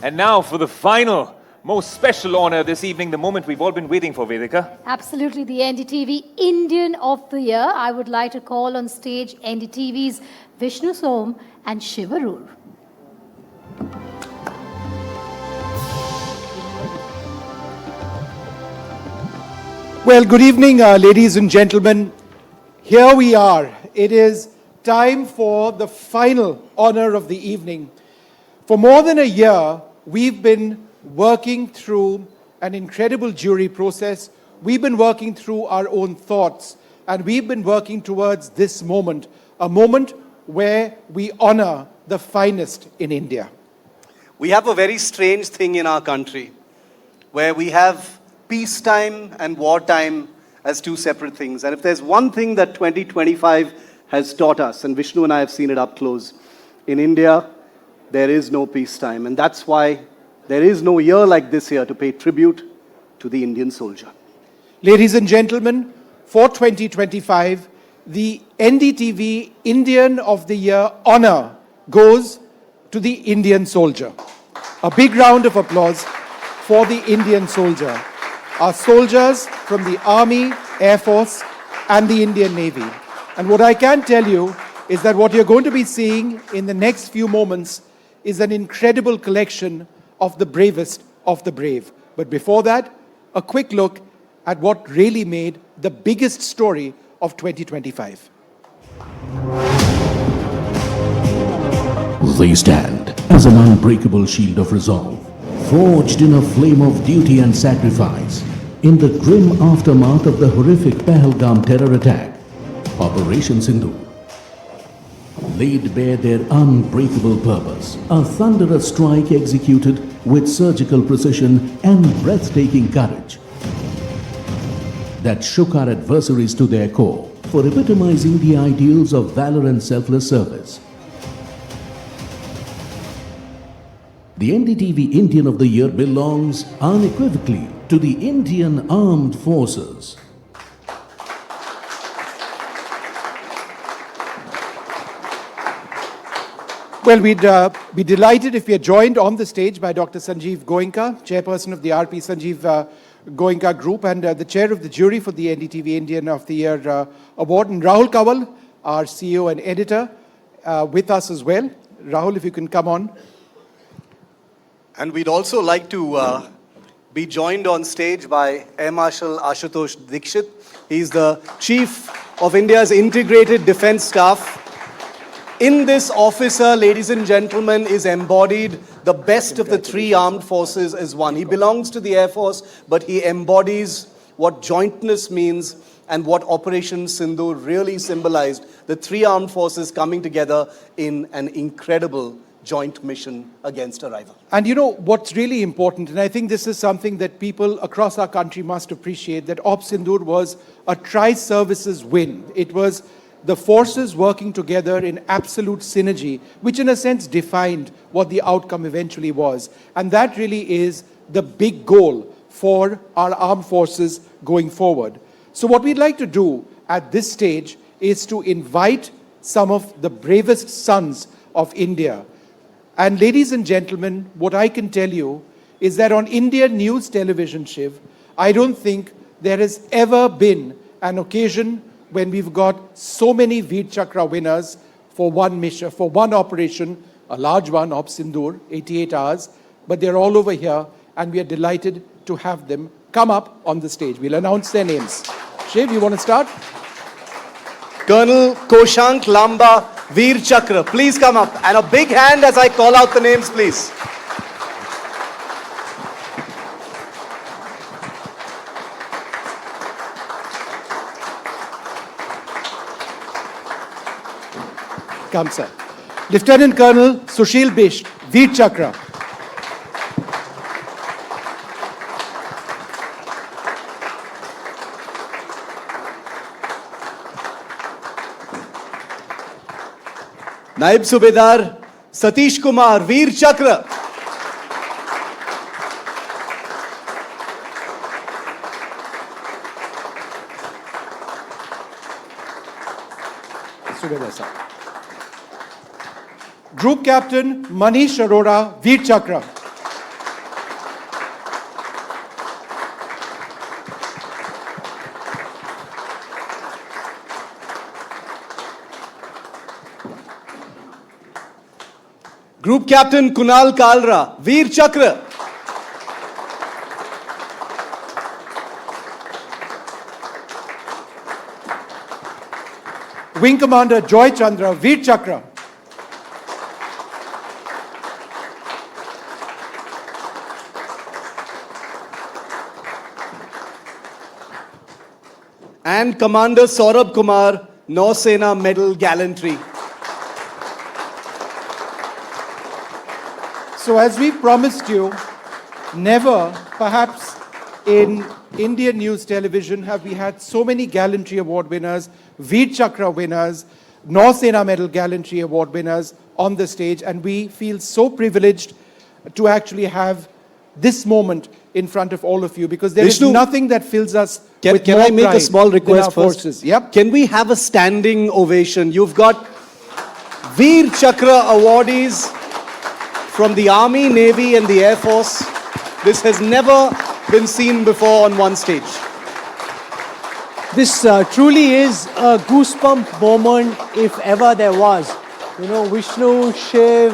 And now for the final, most special honor this evening, the moment we've all been waiting for, Vedika. Absolutely, the NDTV Indian of the Year. I would like to call on stage NDTV's Vishnu Som and Shivarur. Well, good evening, ladies and gentlemen. Here we are. It is time for the final honor of the evening. For more than a year, we've been working through an incredible jury process. We've been working through our own thoughts, and we've been working towards this moment, a moment where we honor the finest in India. We have a very strange thing in our country, where we have peacetime and wartime as two separate things. And if there's one thing that 2025 has taught us, and Vishnu and I have seen it up close, in India, there is no peacetime. And that's why there is no year like this year to pay tribute to the Indian soldier. Ladies and gentlemen, for 2025, the NDTV Indian of the Year honor goes to the Indian soldier. A big round of applause for the Indian soldier. Our soldiers from the Army, Air Force, and the Indian Navy. And what I can tell you is that what you're going to be seeing in the next few moments is an incredible collection of the bravest of the brave. But before that, a quick look at what really made the biggest story of 2025. They stand as an unbreakable shield of resolve, forged in a flame of duty and sacrifice. In the grim aftermath of the horrific Pahalgam terror attack, Operation Sindoor laid bare their unbreakable purpose, a thunderous strike executed with surgical precision and breathtaking courage that shook our adversaries to their core, for epitomizing the ideals of valor and selfless service. The NDTV Indian of the Year belongs unequivocally to the Indian Armed Forces. Well, we'd be delighted if we are joined on the stage by Dr. Sanjeev Goenka, chairperson of the RP Sanjeev Goenka Group, and the chair of the jury for the NDTV Indian of the Year award, and Rahul Kawal, our CEO and editor, with us as well. Rahul, if you can come on. And we'd also like to be joined on stage by Air Marshal Ashutosh Dikshit. He's the Chief of India's Integrated Defence Staff. In this officer, ladies and gentlemen, is embodied the best of the three armed forces as one. He belongs to the Air Force, but he embodies what jointness means and what Operation Sindoor really symbolized. The three armed forces coming together in an incredible joint mission against a rival. And you know what's really important, and I think this is something that people across our country must appreciate, that Op Sindoor was a tri-services win. It was the forces working together in absolute synergy, which in a sense defined what the outcome eventually was. And that really is the big goal for our armed forces going forward. So what we'd like to do at this stage is to invite some of the bravest sons of India. And ladies and gentlemen, what I can tell you is that on Indian news television, Shiv, I don't think there has ever been an occasion when we've got so many Veer Chakra winners for one mission, for one operation, a large one, Op Sindoor, 88 hours, but they're all over here, and we are delighted to have them come up on the stage. We'll announce their names. Shiv, you want to start? Colonel Koshank Lamba Veer Chakra, please come up. And a big hand as I call out the names, please. Come, sir. Lieutenant Colonel Sushil Bisht, Veer Chakra. Naib Subedar Satish Kumar, Veer Chakra. Subedar, sir. Group Captain Manish Arora, Veer Chakra. Group Captain Kunal Kalra, Veer Chakra. Wing Commander Joy Chandra, Veer Chakra. And Commander Saurabh Kumar, Nausena Medal Gallantry. So as we promised you, never, perhaps in Indian news television, have we had so many Gallantry Award winners, Veer Chakra winners, Nausena Medal Gallantry Award winners on the stage, and we feel so privileged to actually have this moment in front of all of you, because there is Vishnu, nothing that fills us with Can more I make a pride small than request our first? forces. Yep. Can we have a standing ovation? You've got Veer Chakra awardees from the Army, Navy and the Air Force. This has never been seen before on one stage. This truly is a goosebump moment if ever there was. You know, Vishnu, Shiv,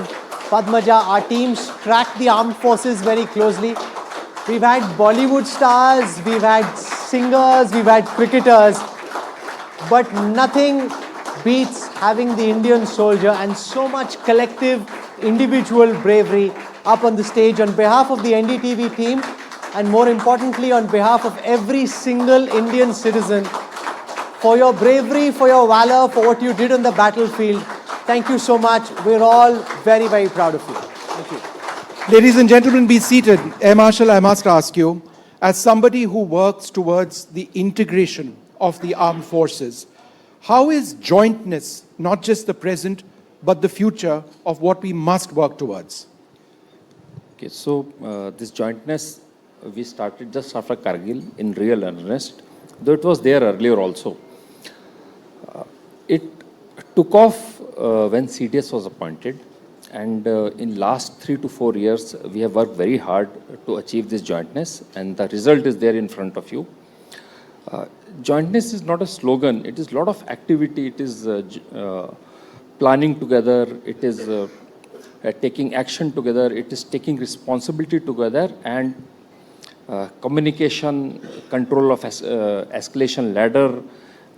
Padmaja, our teams track the armed forces very closely. We've had Bollywood stars, we've had singers, we've had cricketers, but nothing beats having the Indian soldier and so much collective individual bravery up on the stage on behalf of the NDTV team, and more importantly on behalf of every single Indian citizen, for your bravery, for your valor, for what you did on the battlefield. Thank you so much. We're all very, very proud of you. Thank you. Ladies and gentlemen, be seated. Air Marshal, I must ask you, as somebody who works towards the integration of the armed forces, how is jointness not just the present, but the future of what we must work towards? Okay, so this jointness, we started just after Kargil in real earnest, though it was there earlier also. It took off when CDS was appointed, and in last 3 to 4 years, we have worked very hard to achieve this jointness, and the result is there in front of you. Jointness is not a slogan, it is a lot of activity, it is planning together, it is taking action together, it is taking responsibility together, and communication, control of escalation ladder,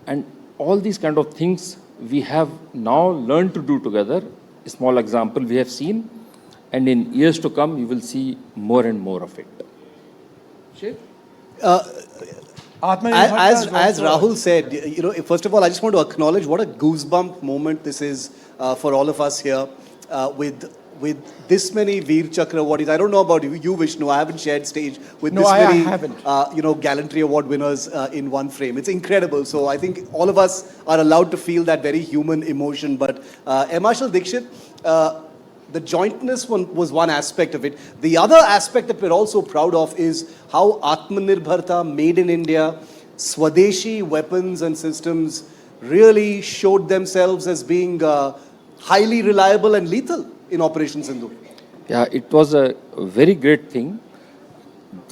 and all these kind of things we have now learned to do together. A small example we have seen, and in years to come, you will see more and more of it. As Rahul said, you know, first of all, I just want to acknowledge what a goosebump moment this is for all of us here with this many Veer Chakra awardees. I don't know about you, Vishnu. I haven't shared stage with this many, you know, Gallantry Award winners in one frame. It's incredible. So I think all of us are allowed to feel that very human emotion. But Air Marshal Dikshit, the jointness was one aspect of it. The other aspect that we're also proud of is how Atmanirbharta, made in India, Swadeshi weapons and systems really showed themselves as being highly reliable and lethal in Operation Sindhu. Yeah, it was a very great thing.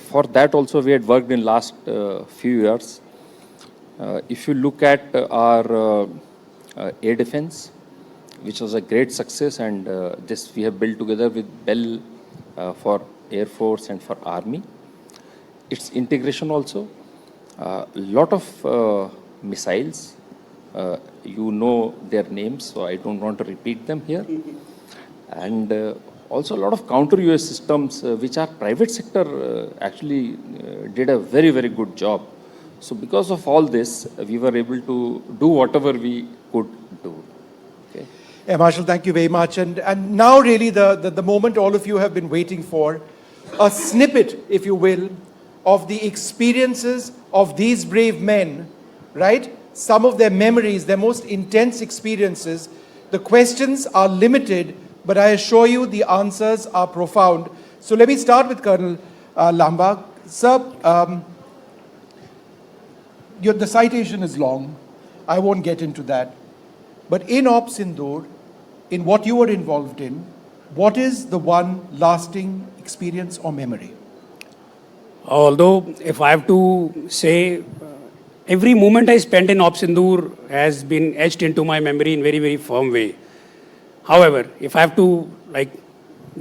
For that also we had worked in last few years. If you look at our air defense, which was a great success, and this we have built together with Bell for Air Force and for Army. Its integration also, lot of missiles, you know their names, so I don't want to repeat them here. And also a lot of counter UAS systems, which our private sector actually did a very, very good job. So because of all this, we were able to do whatever we could do. Okay. Yeah, Marshal, thank you very much. And now really the moment all of you have been waiting for, a snippet, if you will, of the experiences of these brave men, right? Some of their memories, their most intense experiences. The questions are limited, but I assure you the answers are profound. So let me start with Colonel Lamba. Sir, the citation is long. I won't get into that. But in Op Sindoor, in what you were involved in, what is the one lasting experience or memory? Although, if I have to say, every moment I spent in Op Sindoor has been etched into my memory in very, very firm way. However, if I have to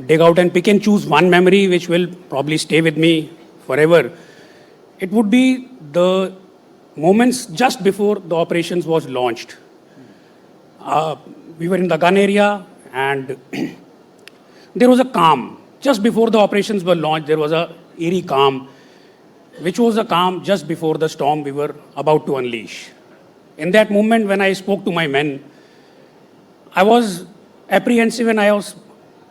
dig out and pick and choose one memory which will probably stay with me forever, it would be the moments just before the operations was launched. We were in the gun area and there was a calm. Just before the operations were launched, there was a eerie calm, which was a calm just before the storm we were about to unleash. In that moment, when I spoke to my men, I was apprehensive and I was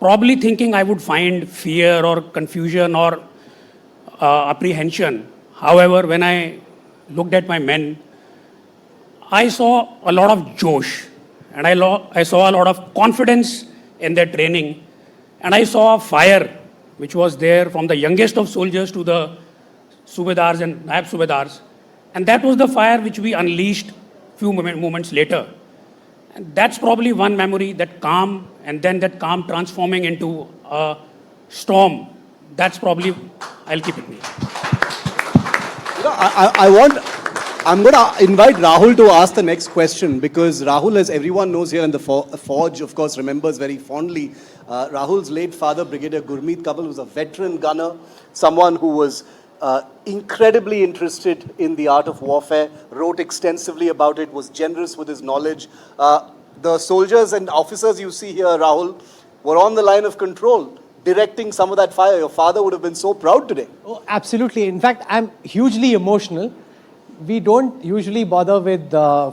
probably thinking I would find fear or confusion or apprehension. However, when I looked at my men, I saw a lot of josh and I saw a lot of confidence in their training, and I saw a fire which was there from the youngest of soldiers to the Subedars and Naib Subedars, and that was the fire which we unleashed few moments later. And that's probably one memory, that calm, and then that calm transforming into a storm. That's probably, I'll keep it me. I'm going to invite Rahul to ask the next question, because Rahul, as everyone knows here in the Forge, of course, remembers very fondly Rahul's late father, Brigadier Gurmeet Kabul, was a veteran gunner, someone who was incredibly interested in the art of warfare, wrote extensively about it, was generous with his knowledge. The soldiers and officers you see here, Rahul, were on the line of control, directing some of that fire. Your father would have been so proud today. Oh, absolutely. In fact, I'm hugely emotional. We don't usually bother with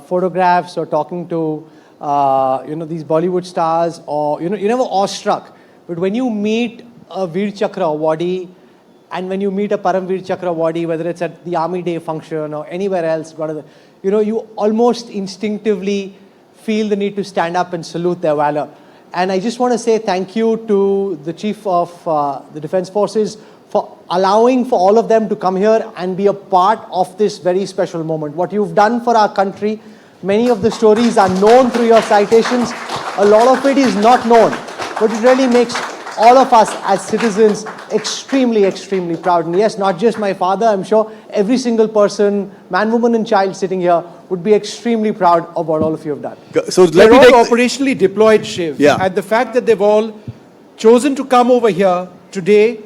photographs or talking to these Bollywood stars, or you're never awestruck. But when you meet a Veer Chakra awardee, and when you meet a Paramveer Chakra awardee, whether it's at the Army Day function or anywhere else, you almost instinctively feel the need to stand up and salute their valor. And I just want to say thank you to the Chief of the Defence Forces for allowing for all of them to come here and be a part of this very special moment. What you've done for our country, many of the stories are known through your citations. A lot of it is not known, but it really makes all of us as citizens extremely, extremely proud. And yes, not just my father, I'm sure every single person, man, woman and child sitting here would be extremely proud of what all of you have done. So They're all operationally deployed, Shiv. Yeah. And the fact that they've all chosen to come over here today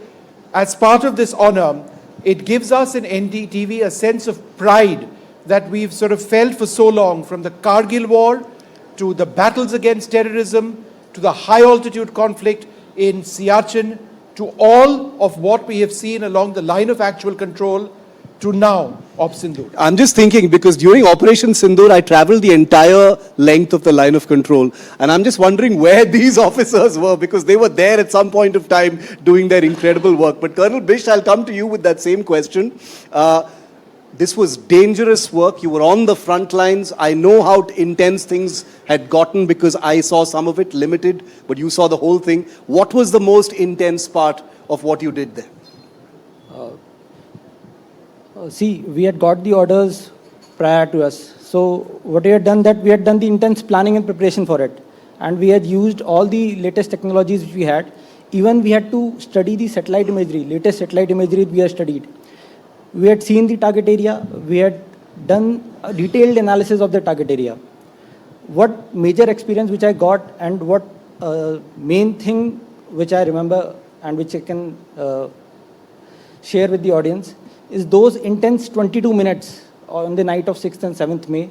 as part of this honor, it gives us in NDTV a sense of pride that we've sort of felt for so long, from the Kargil war to the battles against terrorism to the high altitude conflict in Siachen, to all of what we have seen along the line of actual control, to now, Op Sindoor. I'm just thinking, because during Operation Sindoor, I traveled the entire length of the line of control. And I'm just wondering where these officers were, because they were there at some point of time doing their incredible work. But Colonel Bish, I'll come to you with that same question. This was dangerous work. You were on the front lines. I know how intense things had gotten because I saw some of it limited, but you saw the whole thing. What was the most intense part of what you did there? See, we had got the orders prior to us. So what we had done, that we had done the intense planning and preparation for it. And we had used all the latest technologies which we had. Even we had to study the satellite imagery, latest satellite imagery we had studied. We had seen the target area. We had done a detailed analysis of the target area. What major experience which I got, and what main thing which I remember and which I can share with the audience, is those intense 22 minutes on the night of 6th and 7th May,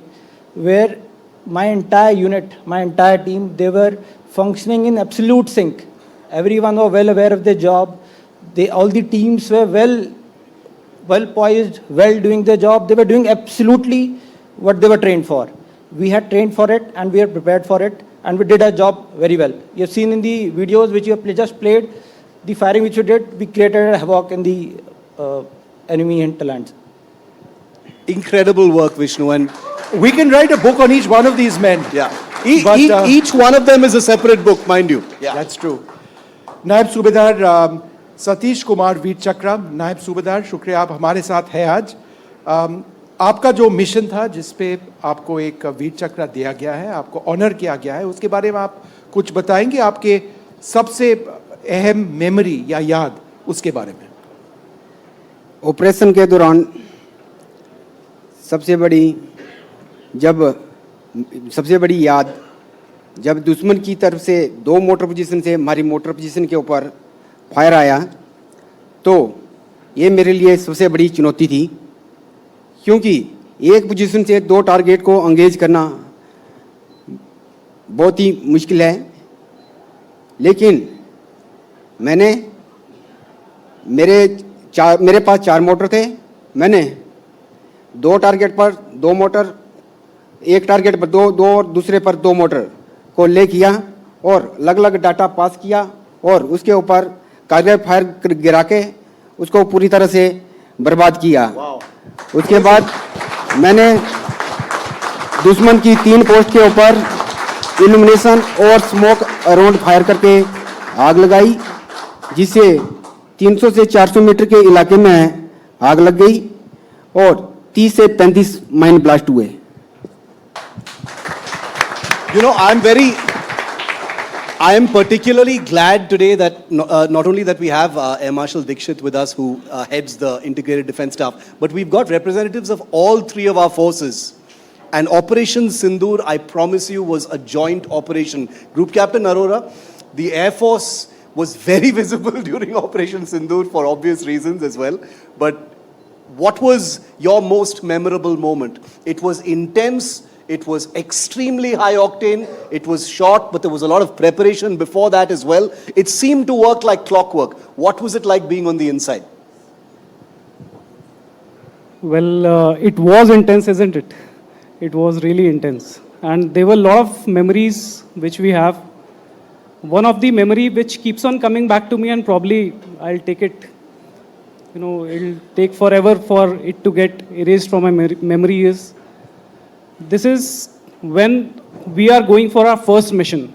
where my entire unit, my entire team, they were functioning in absolute sync. Everyone was well aware of their job. All the teams were well poised, well doing their job. They were doing absolutely what they were trained for. We had trained for it and we are prepared for it, and we did our job very well. You have seen in the videos which you have just played, the firing which we did, we created a havoc in the enemy hinterlands. Incredible work, Vishnu. And We can write a book on each one of these men. yeah, But, each one of them is a separate book, mind you. Yeah. That's true. नायब सूबेदार सतीश कुमार वीर चक्र, नायब सूबेदार, शुक्रिया आप हमारे साथ हैं आज. आपका जो मिशन था जिस पे आपको एक वीर चक्र दिया गया है, आपको ऑनर किया गया है, उसके बारे में आप कुछ बताएंगे? आपके सबसे अहम मेमोरी या याद उसके बारे में. ऑपरेशन के दौरान सबसे बड़ी याद जब दुश्मन की तरफ से 2 मोटर पोजीशन से हमारी मोटर पोजीशन के ऊपर फायर आया तो ये मेरे लिए सबसे बड़ी चुनौती थी, क्योंकि एक पोजीशन से 2 टारगेट को एंगेज करना बहुत ही मुश्किल है। लेकिन मैंने मेरे पास 4 मोटर थे। मैंने 2 टारगेट पर 2 मोटर, एक टारगेट पर 2 और दूसरे पर 2 मोटर को ले किया और अलग अलग डाटा पास किया और उसके ऊपर कारगर फायर गिरा के उसको पूरी तरह से बर्बाद किया। उसके बाद मैंने दुश्मन की 3 पोस्ट के ऊपर इल्यूमिनेशन और स्मोक अराउंड फायर करके आग लगाई, जिससे 300 से 400 मीटर के इलाके में आग लग गई और 30 से 35 माइन ब्लास्ट हुए। You know, I am particularly glad today that not only that we have Air Marshal Dikshit with us, who heads the Integrated Defence Staff, but we've got representatives of all 3 of our forces. And Operation Sindoor, I promise you, was a joint operation. Group Captain Arora, the Air Force was very visible during Operation Sindoor for obvious reasons as well. But what was your most memorable moment? It was intense. It was extremely high octane. It was short, but there was a lot of preparation before that as well. It seemed to work like clockwork. What was it like being on the inside? Well, it was intense, isn't it? It was really intense. And there were a lot of memories which we have. One of the memory which keeps on coming back to me, and probably I'll take it, it'll take forever for it to get erased from my memory, is this is when we are going for our first mission.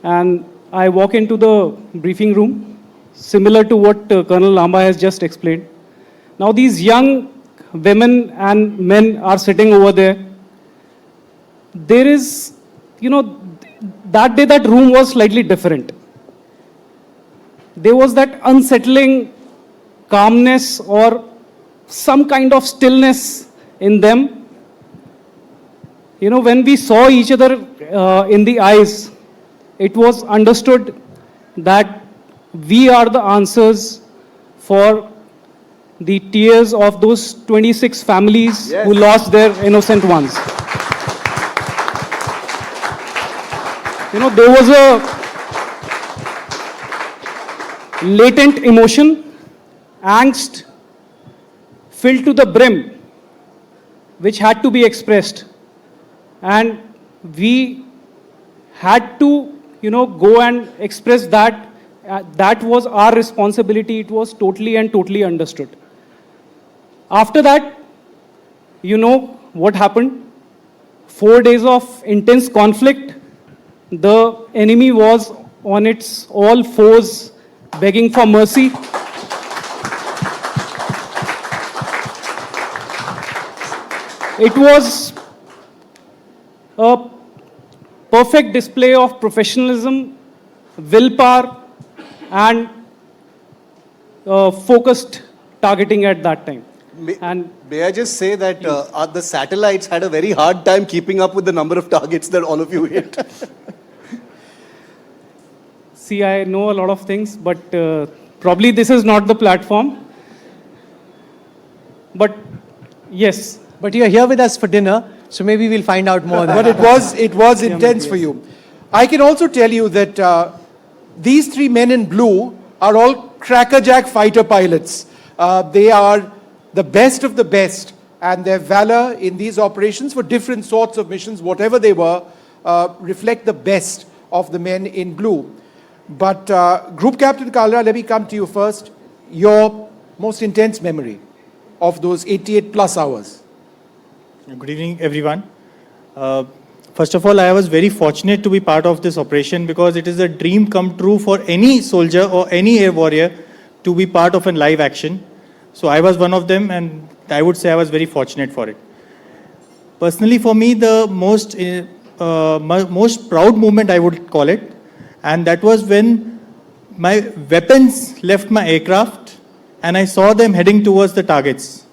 And I walk into the briefing room, similar to what Colonel Lamba has just explained. Now these young women and men are sitting over there. There is, that day that room was slightly different. There was that unsettling calmness or some kind of stillness in them. When we saw each other in the eyes, it was understood that we are the answers for the tears of those 26 families who lost their innocent ones. There was a latent emotion, angst, filled to the brim, which had to be expressed. And we had to, go and express that. That was our responsibility. It was totally understood. After that, what happened? 4 days of intense conflict. The enemy was on its all fours, begging for mercy. It was a perfect display of professionalism, willpower, and focused targeting at that time. May I just say that the satellites had a very hard time keeping up with the number of targets that all of you hit. See, I know a lot of things, but probably this is not the platform. But yes. But you're here with us for dinner, so maybe we'll find out more. But it was intense for you. I can also tell you that these 3 men in blue are all crackerjack fighter pilots. They are the best of the best, and their valor in these operations for different sorts of missions, whatever they were, reflect the best of the men in blue. But Group Captain Kalra, let me come to you first. Your most intense memory of those 88 plus hours. Good evening, everyone. First of all, I was very fortunate to be part of this operation, because it is a dream come true for any soldier or any air warrior to be part of a live action. So I was one of them, and I would say I was very fortunate for it. Personally, for me, the most proud moment, I would call it, and that was when my weapons left my aircraft and I saw them heading towards the targets.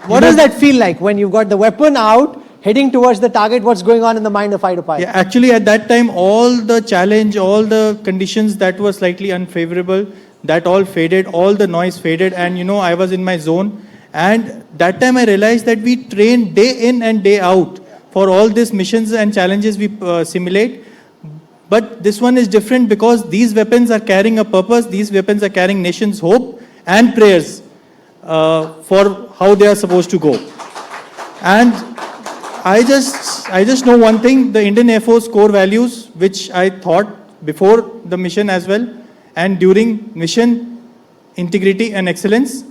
What does that feel like when you've got the weapon out, heading towards the target? What's going on in the mind of fighter pilot? Yeah, actually at that time, all the challenge, all the conditions that were slightly unfavorable, that all faded, all the noise faded, and I was in my zone. And that time I realized that we train day in and day out for all these missions and challenges we simulate. But this one is different because these weapons are carrying a purpose. These weapons are carrying nation's hope and prayers for how they are supposed to go. And I just know one thing, the Indian Air Force core values, which I thought before the mission as well, and during mission, integrity and excellence,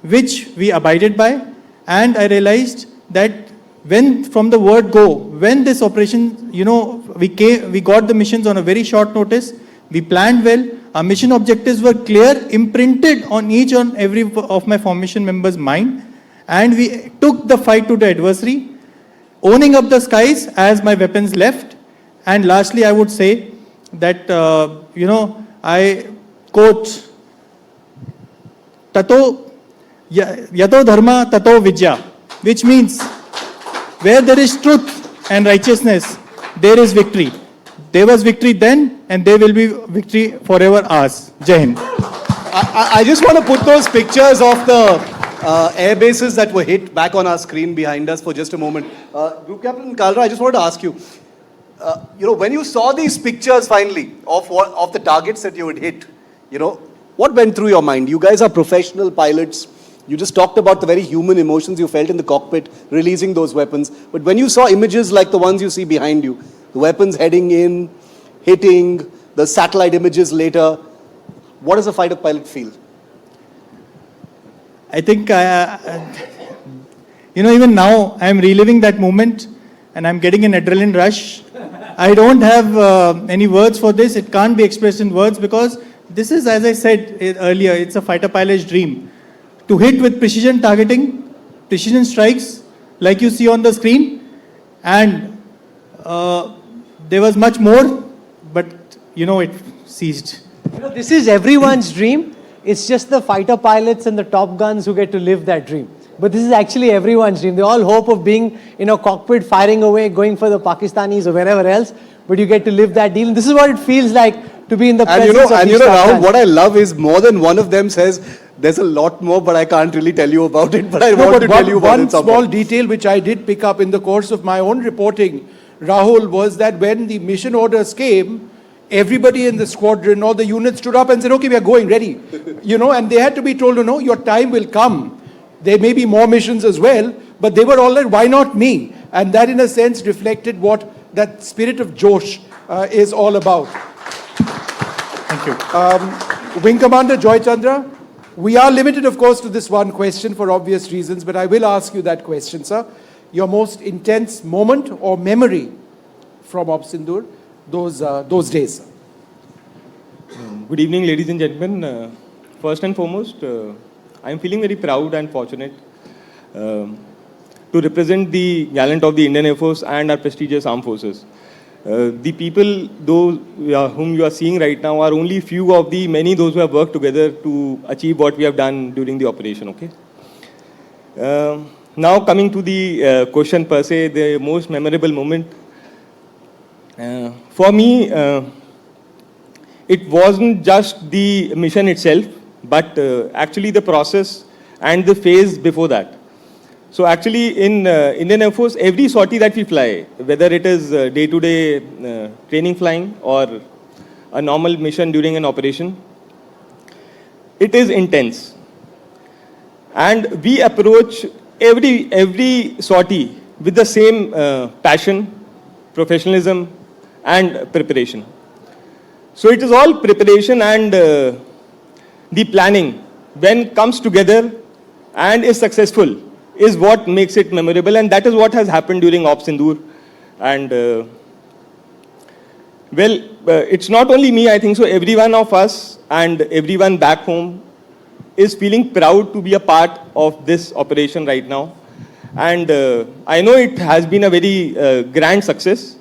which we abided by. And I realized that when from the word go, when this operation, we got the missions on a very short notice, we planned well, our mission objectives were clear, imprinted on each and every of my formation members' mind, and we took the fight to the adversary, owning up the skies as my weapons left. And lastly, I would say that, I quote, Tato Yato Dharma Tato Vidya, which means where there is truth and righteousness, there is victory. There was victory then, and there will be victory forever ours. Jai Hind. I just want to put those pictures of the air bases that were hit back on our screen behind us for just a moment. Group Captain Kalra, I just wanted to ask you, when you saw these pictures finally of the targets that you had hit, what went through your mind? You guys are professional pilots. You just talked about the very human emotions you felt in the cockpit, releasing those weapons. But when you saw images like the ones you see behind you, the weapons heading in, hitting, the satellite images later, what does a fighter pilot feel? I think, even now, I'm reliving that moment and I'm getting an adrenaline rush. I don't have any words for this. It can't be expressed in words because this is, as I said earlier, it's a fighter pilot's dream. To hit with precision targeting, precision strikes, like you see on the screen. And there was much more, but, it ceased. This is everyone's dream. It's just the fighter pilots and the top guns who get to live that dream. But this is actually everyone's dream. They all hope of being in a cockpit, firing away, going for the Pakistanis or wherever else. But you get to live that deal. And this is what it feels like to be in the presence of these top Rahul, guns. what I love is more than one of them says, there's a lot more, but I can't really tell you about it. But I want to tell you about it. One small detail which I did pick up in the course of my own reporting, Rahul, was that when the mission orders came, everybody in the squadron, all the units stood up and said, okay, we are going, ready. And they had to be told, no, your time will come. There may be more missions as well, but they were all like, why not me? And that in a sense reflected what that spirit of Josh is all about. Thank you. Wing Commander Joy Chandra, we are limited, of course, to this one question for obvious reasons, but I will ask you that question, sir. Your most intense moment or memory from Op Sindoor, those days, sir. Good evening, ladies and gentlemen. First and foremost, I am feeling very proud and fortunate to represent the gallant of the Indian Air Force and our prestigious armed forces. The people, those whom you are seeing right now, are only few of the many those who have worked together to achieve what we have done during the operation. Okay. Now coming to the question per se, the most memorable moment. For me, it wasn't just the mission itself, but actually the process and the phase before that. So actually in Indian Air Force, every sortie that we fly, whether it is day-to-day training flying or a normal mission during an operation, it is intense. And we approach every sortie with the same passion, professionalism and preparation. So it is all preparation and the planning when comes together and is successful is what makes it memorable, and that is what has happened during Op Sindoor. And it's not only me, I think so every one of us and everyone back home is feeling proud to be a part of this operation right now. And I know it has been a very grand success,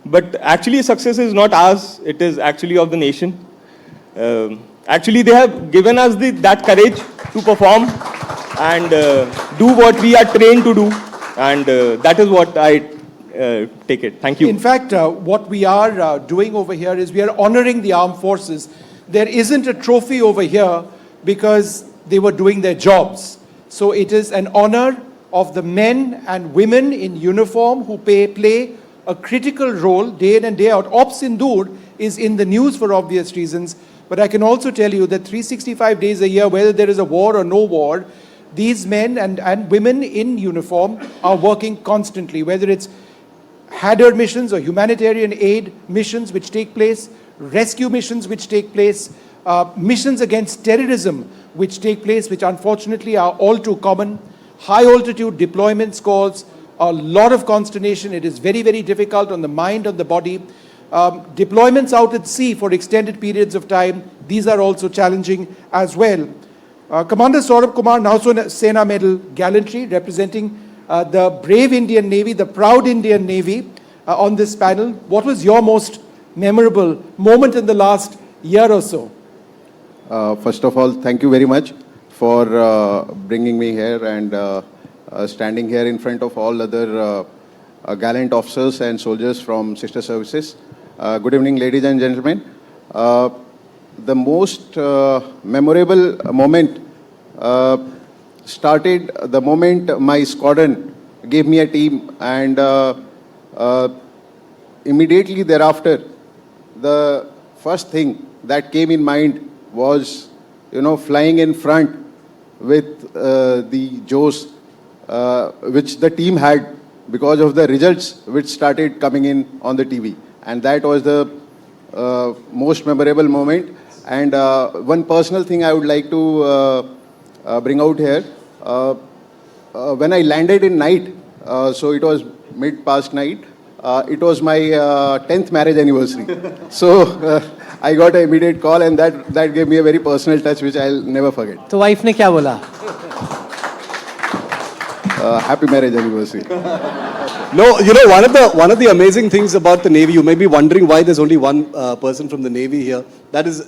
but actually success is not ours, it is actually of the nation. Actually they have given us that courage to perform and do what we are trained to do, and that is what I take it. Thank you. In fact, what we are doing over here is we are honoring the armed forces. There isn't a trophy over here because they were doing their jobs. So it is an honor of the men and women in uniform who play a critical role day in and day out. Ops Sindoor is in the news for obvious reasons, but I can also tell you that 365 days a year, whether there is a war or no war, these men and women in uniform are working constantly, whether it's Hadar missions or humanitarian aid missions which take place, rescue missions which take place, missions against terrorism which take place, which unfortunately are all too common, high altitude deployments cause a lot of consternation. It is very, very difficult on the mind, on the body. Deployments out at sea for extended periods of time, these are also challenging as well. Commander Saurabh Kumar, Nausena Medal, Gallantry, representing the brave Indian Navy, the proud Indian Navy on this panel. What was your most memorable moment in the last year or so? First of all, thank you very much for bringing me here and standing here in front of all other gallant officers and soldiers from sister services. Good evening, ladies and gentlemen. The most memorable moment started the moment my squadron gave me a team, and immediately thereafter, the first thing that came in mind was, flying in front with the Joes which the team had because of the results which started coming in on the TV. And that was the most memorable moment. And one personal thing I would like to bring out here. When I landed in night, so it was mid-past night, it was my 10th marriage anniversary. So I got an immediate call, and that gave me a very personal touch which I'll never forget. तो wife ने क्या बोला? Happy marriage anniversary. No, one of the amazing things about the Navy, you may be wondering why there's only one person from the Navy here. That is,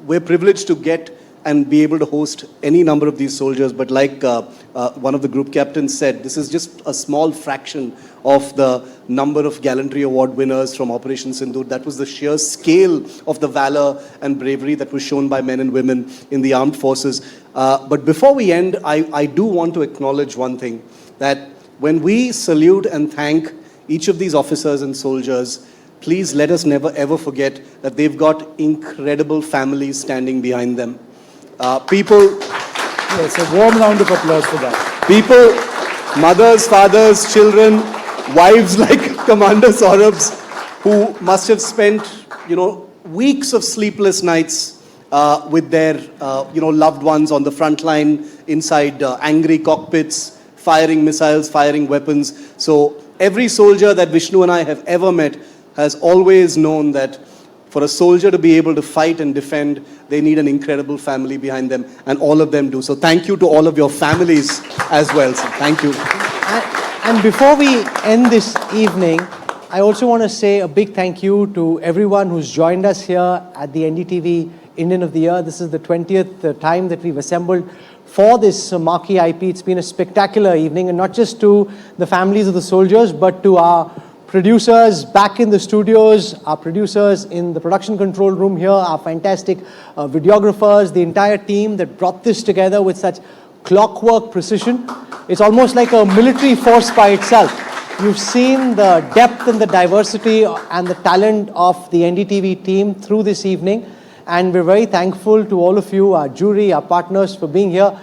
we're privileged to get and be able to host any number of these soldiers. But like one of the group captains said, this is just a small fraction of the number of Gallantry Award winners from Operation Sindoor. That was the sheer scale of the valor and bravery that was shown by men and women in the armed forces. But before we end, I do want to acknowledge one thing, that when we salute and thank each of these officers and soldiers, please let us never ever forget that they've got incredible families standing behind them. Yes, a warm round of applause for that. People, mothers, fathers, children, wives like Commander Saurabh's, who must have spent, weeks of sleepless nights with their, loved ones on the front line, inside angry cockpits, firing missiles, firing weapons. So every soldier that Vishnu and I have ever met has always known that for a soldier to be able to fight and defend, they need an incredible family behind them, and all of them do. So thank you to all of your families as well. So thank you. And before we end this evening, I also want to say a big thank you to everyone who's joined us here at the NDTV Indian of the Year. This is the 20th time that we've assembled for this marquee IP. It's been a spectacular evening, and not just to the families of the soldiers, but to our producers back in the studios, our producers in the production control room here, our fantastic videographers, the entire team that brought this together with such clockwork precision. It's almost like a military force by itself. You've seen the depth and the diversity and the talent of the NDTV team through this evening, and we're very thankful to all of you, our jury, our partners, for being here.